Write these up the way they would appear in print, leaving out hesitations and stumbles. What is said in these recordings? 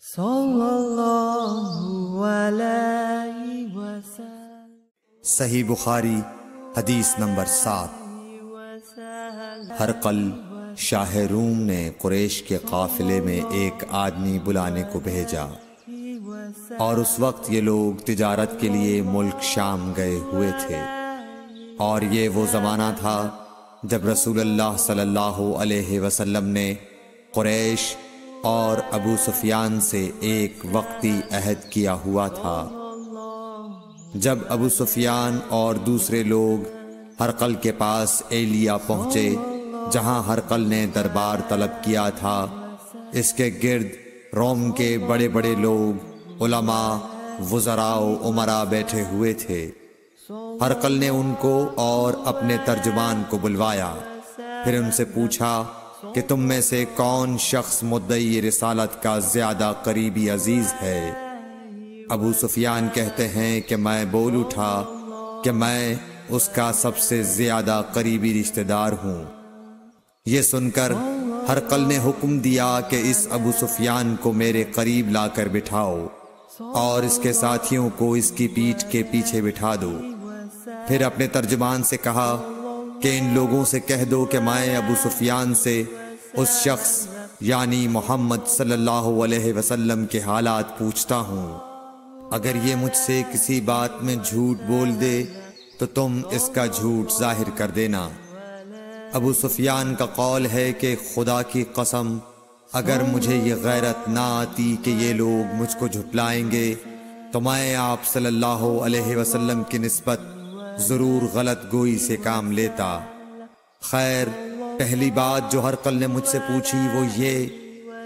صلی اللہ علیہ وسلم۔ صحیح بخاری حدیث نمبر 7۔ ہرقل شاہ روم نے قریش کے قافلے میں ایک آدمی بلانے کو بھیجا، اور اس وقت یہ لوگ تجارت کے لیے ملک شام گئے ہوئے تھے، اور یہ وہ زمانہ تھا جب رسول اللہ صلی اللہ علیہ وسلم نے قریش اور ابو سفیان سے ایک وقتی عہد کیا ہوا تھا۔ جب ابو سفیان اور دوسرے لوگ ہرقل کے پاس ایلیا پہنچے، جہاں ہرقل نے دربار طلب کیا تھا، اس کے گرد روم کے بڑے بڑے لوگ، علماء، وزراء و امراء بیٹھے ہوئے تھے۔ ہرقل نے ان کو اور اپنے ترجمان کو بلوایا، پھر ان سے پوچھا کہ تم میں سے کون شخص مدعی رسالت کا زیادہ قریبی عزیز ہے؟ ابو سفیان کہتے ہیں کہ میں بول اٹھا کہ میں اس کا سب سے زیادہ قریبی رشتہ دار ہوں۔ یہ سن کر ہرقل نے حکم دیا کہ اس ابو سفیان کو میرے قریب لا کر بٹھاؤ، اور اس کے ساتھیوں کو اس کی پیٹھ کے پیچھے بٹھا دو۔ پھر اپنے ترجمان سے کہا کہ ان لوگوں سے کہہ دو کہ میں ابو سفیان سے اس شخص یعنی محمد صلی اللہ علیہ وسلم کے حالات پوچھتا ہوں، اگر یہ مجھ سے کسی بات میں جھوٹ بول دے تو تم اس کا جھوٹ ظاہر کر دینا۔ ابو سفیان کا قول ہے کہ خدا کی قسم، اگر مجھے یہ غیرت نہ آتی کہ یہ لوگ مجھ کو جھٹلائیں گے تو میں آپ صلی اللہ علیہ وسلم کی نسبت ضرور غلط گوئی سے کام لیتا۔ خیر، پہلی بات جو ہرقل نے مجھ سے پوچھی وہ یہ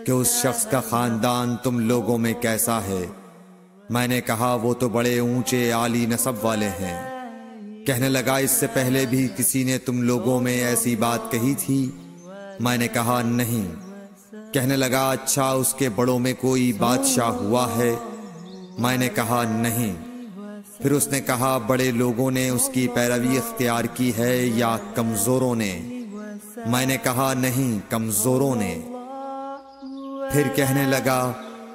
کہ اس شخص کا خاندان تم لوگوں میں کیسا ہے؟ میں نے کہا وہ تو بڑے اونچے عالی نسب والے ہیں۔ کہنے لگا اس سے پہلے بھی کسی نے تم لوگوں میں ایسی بات کہی تھی؟ میں نے کہا نہیں۔ کہنے لگا اچھا اس کے بڑوں میں کوئی بادشاہ ہوا ہے؟ میں نے کہا نہیں۔ پھر اس نے کہا بڑے لوگوں نے اس کی پیروی اختیار کی ہے یا کمزوروں نے؟ میں نے کہا نہیں، کمزوروں نے۔ پھر کہنے لگا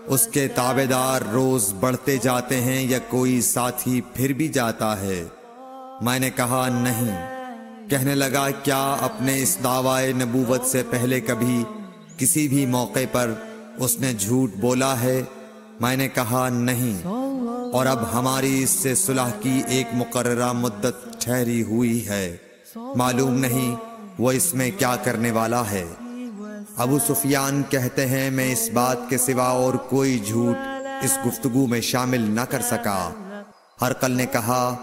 اس کے تابعدار روز بڑھتے جاتے ہیں یا کوئی ساتھی پھر بھی جاتا ہے؟ میں نے کہا نہیں۔ کہنے لگا کیا اپنے اس دعوی نبوت سے پہلے کبھی کسی بھی موقع پر اس نے جھوٹ بولا ہے؟ میں نے کہا نہیں، اور اب ہماری اس سے صلح کی ایک مقررہ مدت ٹھہری ہوئی ہے، معلوم نہیں وہ اس میں کیا کرنے والا ہے۔ ابو سفیان کہتے ہیں میں اس بات کے سوا اور کوئی جھوٹ اس گفتگو میں شامل نہ کر سکا۔ ہرقل نے کہا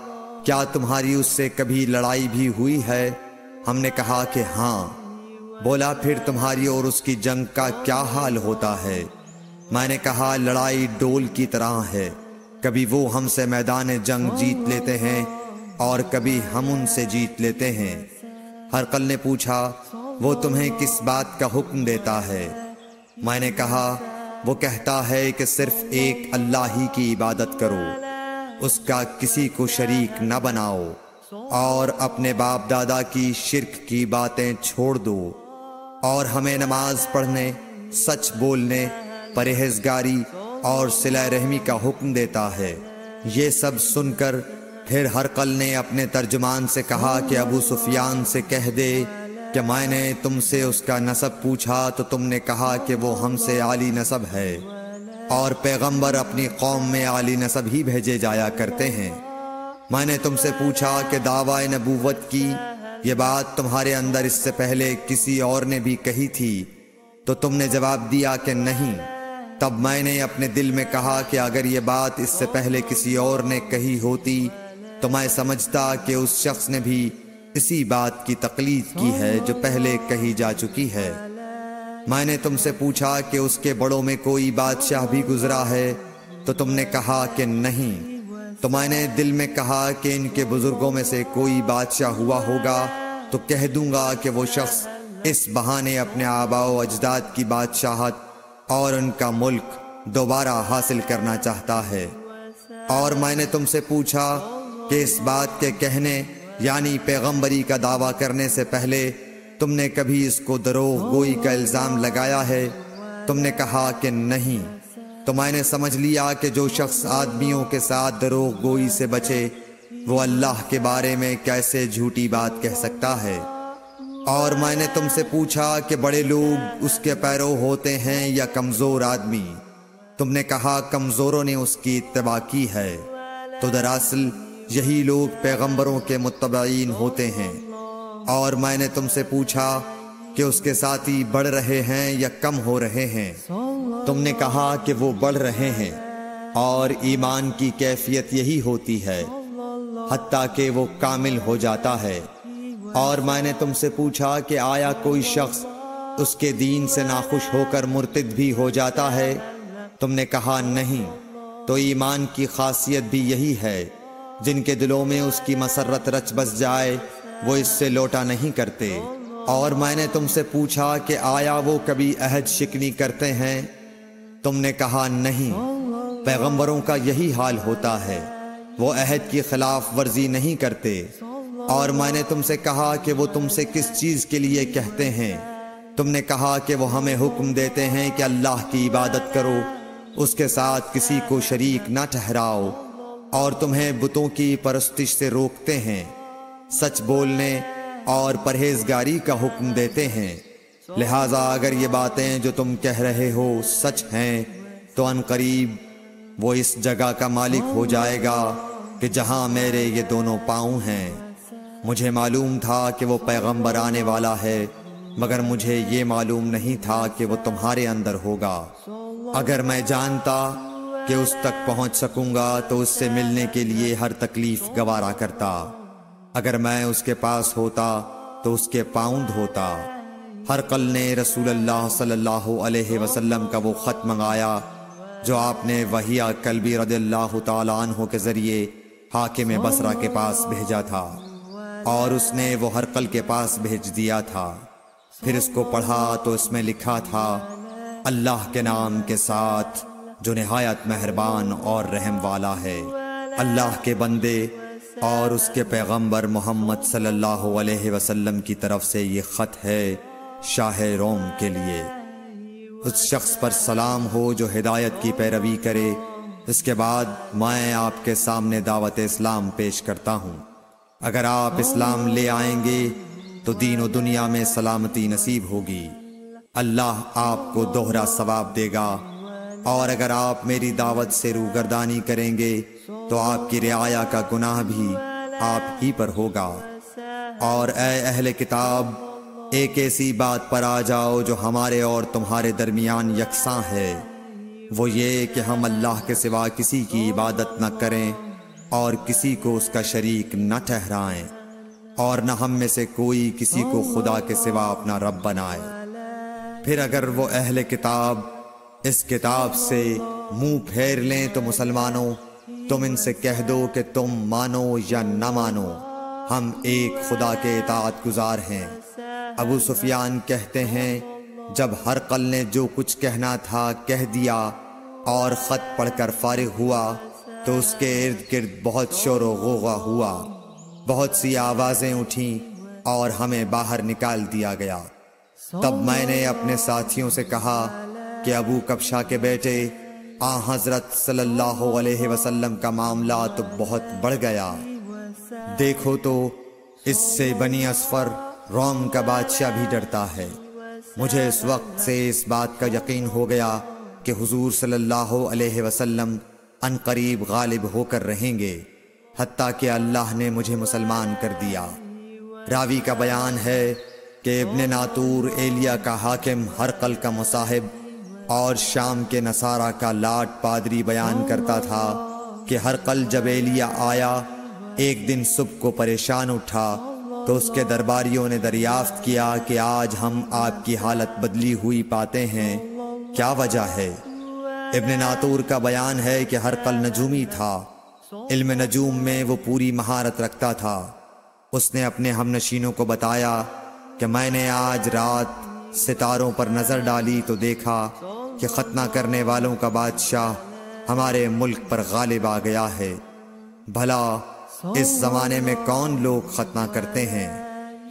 کیا تمہاری اس سے کبھی لڑائی بھی ہوئی ہے؟ ہم نے کہا کہ ہاں۔ بولا پھر تمہاری اور اس کی جنگ کا کیا حال ہوتا ہے؟ میں نے کہا لڑائی ڈول کی طرح ہے، کبھی وہ ہم سے میدان جنگ جیت لیتے ہیں اور کبھی ہم ان سے جیت لیتے ہیں۔ ہرقل نے پوچھا وہ تمہیں کس بات کا حکم دیتا ہے؟ میں نے کہا وہ کہتا ہے کہ صرف ایک اللہ ہی کی عبادت کرو، اس کا کسی کو شریک نہ بناؤ، اور اپنے باپ دادا کی شرک کی باتیں چھوڑ دو، اور ہمیں نماز پڑھنے، سچ بولنے، پرہیزگاری اور صلہ رحمی کا حکم دیتا ہے۔ یہ سب سن کر پھر ہرقل نے اپنے ترجمان سے کہا کہ ابو سفیان سے کہہ دے کہ میں نے تم سے اس کا نسب پوچھا تو تم نے کہا کہ وہ ہم سے عالی نسب ہے، اور پیغمبر اپنی قوم میں عالی نسب ہی بھیجے جایا کرتے ہیں۔ میں نے تم سے پوچھا کہ دعوی نبوت کی یہ بات تمہارے اندر اس سے پہلے کسی اور نے بھی کہی تھی؟ تو تم نے جواب دیا کہ نہیں۔ تب میں نے اپنے دل میں کہا کہ اگر یہ بات اس سے پہلے کسی اور نے کہی ہوتی تو میں سمجھتا کہ اس شخص نے بھی اسی بات کی تقلید کی ہے جو پہلے کہی جا چکی ہے۔ میں نے تم سے پوچھا کہ اس کے بڑوں میں کوئی بادشاہ بھی گزرا ہے؟ تو تم نے کہا کہ نہیں۔ تو میں نے دل میں کہا کہ ان کے بزرگوں میں سے کوئی بادشاہ ہوا ہوگا تو کہہ دوں گا کہ وہ شخص اس بہانے اپنے آباء و اجداد کی بادشاہت اور ان کا ملک دوبارہ حاصل کرنا چاہتا ہے۔ اور میں نے تم سے پوچھا کہ اس بات کے کہنے یعنی پیغمبری کا دعویٰ کرنے سے پہلے تم نے کبھی اس کو دروغ گوئی کا الزام لگایا ہے؟ تم نے کہا کہ نہیں۔ تو میں نے سمجھ لیا کہ جو شخص آدمیوں کے ساتھ دروغ گوئی سے بچے وہ اللہ کے بارے میں کیسے جھوٹی بات کہہ سکتا ہے۔ اور میں نے تم سے پوچھا کہ بڑے لوگ اس کے پیرو ہوتے ہیں یا کمزور آدمی؟ تم نے کہا کمزوروں نے اس کی اتباع کی ہے، تو دراصل یہی لوگ پیغمبروں کے متبعین ہوتے ہیں۔ اور میں نے تم سے پوچھا کہ اس کے ساتھی بڑھ رہے ہیں یا کم ہو رہے ہیں؟ تم نے کہا کہ وہ بڑھ رہے ہیں، اور ایمان کی کیفیت یہی ہوتی ہے حتیٰ کہ وہ کامل ہو جاتا ہے۔ اور میں نے تم سے پوچھا کہ آیا کوئی شخص اس کے دین سے ناخوش ہو کر مرتد بھی ہو جاتا ہے؟ تم نے کہا نہیں۔ تو ایمان کی خاصیت بھی یہی ہے، جن کے دلوں میں اس کی مسرت رچ بس جائے وہ اس سے لوٹا نہیں کرتے۔ اور میں نے تم سے پوچھا کہ آیا وہ کبھی عہد شکنی کرتے ہیں؟ تم نے کہا نہیں۔ پیغمبروں کا یہی حال ہوتا ہے، وہ عہد کی خلاف ورزی نہیں کرتے۔ اور میں نے تم سے کہا کہ وہ تم سے کس چیز کے لیے کہتے ہیں؟ تم نے کہا کہ وہ ہمیں حکم دیتے ہیں کہ اللہ کی عبادت کرو، اس کے ساتھ کسی کو شریک نہ ٹھہراؤ، اور تمہیں بتوں کی پرستش سے روکتے ہیں، سچ بولنے اور پرہیزگاری کا حکم دیتے ہیں۔ لہٰذا اگر یہ باتیں جو تم کہہ رہے ہو سچ ہیں تو ان قریب وہ اس جگہ کا مالک ہو جائے گا کہ جہاں میرے یہ دونوں پاؤں ہیں۔ مجھے معلوم تھا کہ وہ پیغمبر آنے والا ہے، مگر مجھے یہ معلوم نہیں تھا کہ وہ تمہارے اندر ہوگا۔ اگر میں جانتا کہ اس تک پہنچ سکوں گا تو اس سے ملنے کے لیے ہر تکلیف گوارا کرتا۔ اگر میں اس کے پاس ہوتا تو اس کے پاؤں دھوتا۔ ہرقل نے رسول اللہ صلی اللہ علیہ وسلم کا وہ خط منگایا جو آپ نے وحیہ کلبی رضی اللہ تعالیٰ عنہ کے ذریعے حاکم بصرہ کے پاس بھیجا تھا، اور اس نے وہ ہرقل کے پاس بھیج دیا تھا۔ پھر اس کو پڑھا تو اس میں لکھا تھا، اللہ کے نام کے ساتھ جو نہایت مہربان اور رحم والا ہے۔ اللہ کے بندے اور اس کے پیغمبر محمد صلی اللہ علیہ وسلم کی طرف سے یہ خط ہے شاہ روم کے لیے۔ اس شخص پر سلام ہو جو ہدایت کی پیروی کرے۔ اس کے بعد میں آپ کے سامنے دعوت اسلام پیش کرتا ہوں۔ اگر آپ اسلام لے آئیں گے تو دین و دنیا میں سلامتی نصیب ہوگی، اللہ آپ کو دوہرا ثواب دے گا۔ اور اگر آپ میری دعوت سے روگردانی کریں گے تو آپ کی رعایا کا گناہ بھی آپ ہی پر ہوگا۔ اور اے اہل کتاب، ایک ایسی بات پر آ جاؤ جو ہمارے اور تمہارے درمیان یکساں ہے، وہ یہ کہ ہم اللہ کے سوا کسی کی عبادت نہ کریں اور کسی کو اس کا شریک نہ ٹھہرائیں، اور نہ ہم میں سے کوئی کسی کو خدا کے سوا اپنا رب بنائے۔ پھر اگر وہ اہل کتاب اس کتاب سے منہ پھیر لیں تو مسلمانوں، تم ان سے کہہ دو کہ تم مانو یا نہ مانو، ہم ایک خدا کے اطاعت گزار ہیں۔ ابو سفیان کہتے ہیں، جب ہرقل نے جو کچھ کہنا تھا کہہ دیا اور خط پڑھ کر فارغ ہوا تو اس کے ارد گرد بہت شور و غوغا ہوا، بہت سی آوازیں اٹھیں اور ہمیں باہر نکال دیا گیا۔ تب میں نے اپنے ساتھیوں سے کہا کہ ابو کبشہ کے بیٹے حضرت صلی اللہ علیہ وسلم کا معاملہ تو بہت بڑھ گیا۔ دیکھو تو اس سے بنی اصفر روم کا بادشاہ بھی ڈرتا ہے۔ مجھے اس وقت سے اس بات کا یقین ہو گیا کہ حضور صلی اللہ علیہ وسلم ان قریب غالب ہو کر رہیں گے، حتیٰ کہ اللہ نے مجھے مسلمان کر دیا۔ راوی کا بیان ہے کہ ابن ناطور ایلیا کا حاکم ہرقل کا مصاحب اور شام کے نصارہ کا لاٹ پادری بیان کرتا تھا کہ ہرقل جب ایلیا آیا ایک دن صبح کو پریشان اٹھا تو اس کے درباریوں نے دریافت کیا کہ آج ہم آپ کی حالت بدلی ہوئی پاتے ہیں، کیا وجہ ہے؟ ابن ناطور کا بیان ہے کہ ہرقل نجومی تھا، علم نجوم میں وہ پوری مہارت رکھتا تھا۔ اس نے اپنے ہم نشینوں کو بتایا کہ میں نے آج رات ستاروں پر نظر ڈالی تو دیکھا کہ ختنہ کرنے والوں کا بادشاہ ہمارے ملک پر غالب آ گیا ہے۔ بھلا اس زمانے میں کون لوگ ختنہ کرتے ہیں؟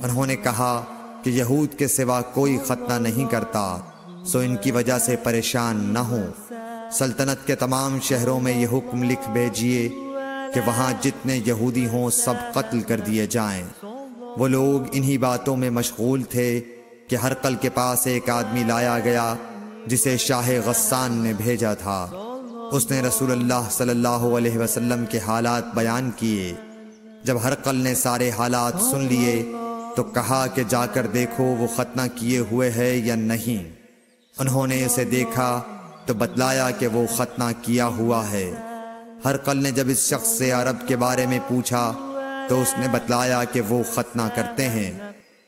انہوں نے کہا کہ یہود کے سوا کوئی ختنہ نہیں کرتا، سو ان کی وجہ سے پریشان نہ ہوں۔ سلطنت کے تمام شہروں میں یہ حکم لکھ بھیجیے کہ وہاں جتنے یہودی ہوں سب قتل کر دیے جائیں۔ وہ لوگ انہی باتوں میں مشغول تھے کہ ہرقل کے پاس ایک آدمی لایا گیا جسے شاہ غسان نے بھیجا تھا۔ اس نے رسول اللہ صلی اللہ علیہ وسلم کے حالات بیان کیے۔ جب ہرقل نے سارے حالات سن لیے تو کہا کہ جا کر دیکھو وہ ختنہ کیے ہوئے ہے یا نہیں۔ انہوں نے اسے دیکھا تو بتلایا کہ وہ ختنہ کیا ہوا ہے۔ ہرقل نے جب اس شخص سے عرب کے بارے میں پوچھا تو اس نے بتلایا کہ وہ ختنہ کرتے ہیں۔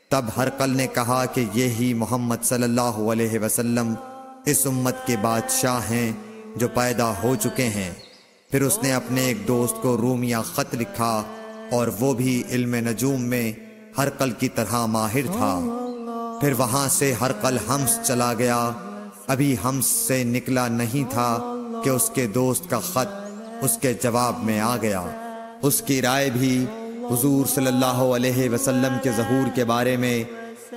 تب ہرقل نے کہا کہ یہی محمد صلی اللہ علیہ وسلم اس امت کے بادشاہ ہیں جو پیدا ہو چکے ہیں۔ پھر اس نے اپنے ایک دوست کو رومیہ خط لکھا اور وہ بھی علم نجوم میں ہرقل کی طرح ماہر تھا۔ پھر وہاں سے ہرقل حمص چلا گیا۔ ابھی حمص سے نکلا نہیں تھا کہ اس کے دوست کا خط اس کے جواب میں آ گیا۔ اس کی رائے بھی حضور صلی اللہ علیہ وسلم کے ظہور کے بارے میں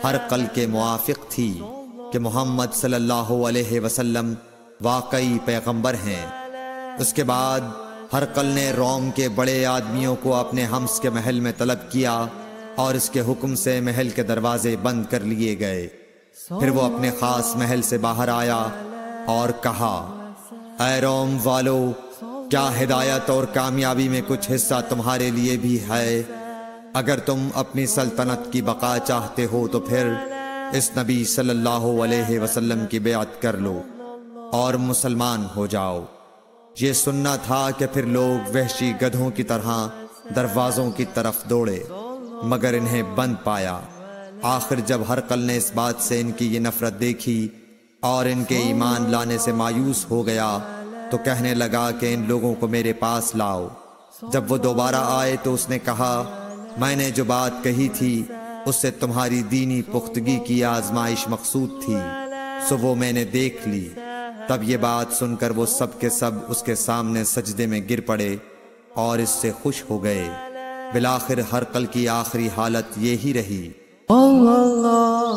ہرقل کے موافق تھی کہ محمد صلی اللہ علیہ وسلم واقعی پیغمبر ہیں۔ اس کے بعد ہرقل نے روم کے بڑے آدمیوں کو اپنے حمص کے محل میں طلب کیا اور اس کے حکم سے محل کے دروازے بند کر لیے گئے۔ پھر وہ اپنے خاص محل سے باہر آیا اور کہا، اے روم والو، کیا ہدایت اور کامیابی میں کچھ حصہ تمہارے لیے بھی ہے؟ اگر تم اپنی سلطنت کی بقا چاہتے ہو تو پھر اس نبی صلی اللہ علیہ وسلم کی بیعت کر لو اور مسلمان ہو جاؤ۔ یہ سننا تھا کہ پھر لوگ وحشی گدھوں کی طرح دروازوں کی طرف دوڑے مگر انہیں بند پایا۔ آخر جب ہرقل نے اس بات سے ان کی یہ نفرت دیکھی اور ان کے ایمان لانے سے مایوس ہو گیا تو کہنے لگا کہ ان لوگوں کو میرے پاس لاؤ۔ جب وہ دوبارہ آئے تو اس نے کہا، میں نے جو بات کہی تھی اس سے تمہاری دینی پختگی کی آزمائش مقصود تھی، سو وہ میں نے دیکھ لی۔ تب یہ بات سن کر وہ سب کے سب اس کے سامنے سجدے میں گر پڑے اور اس سے خوش ہو گئے۔ بالآخر ہرقل کی آخری حالت یہی رہی۔ اللہ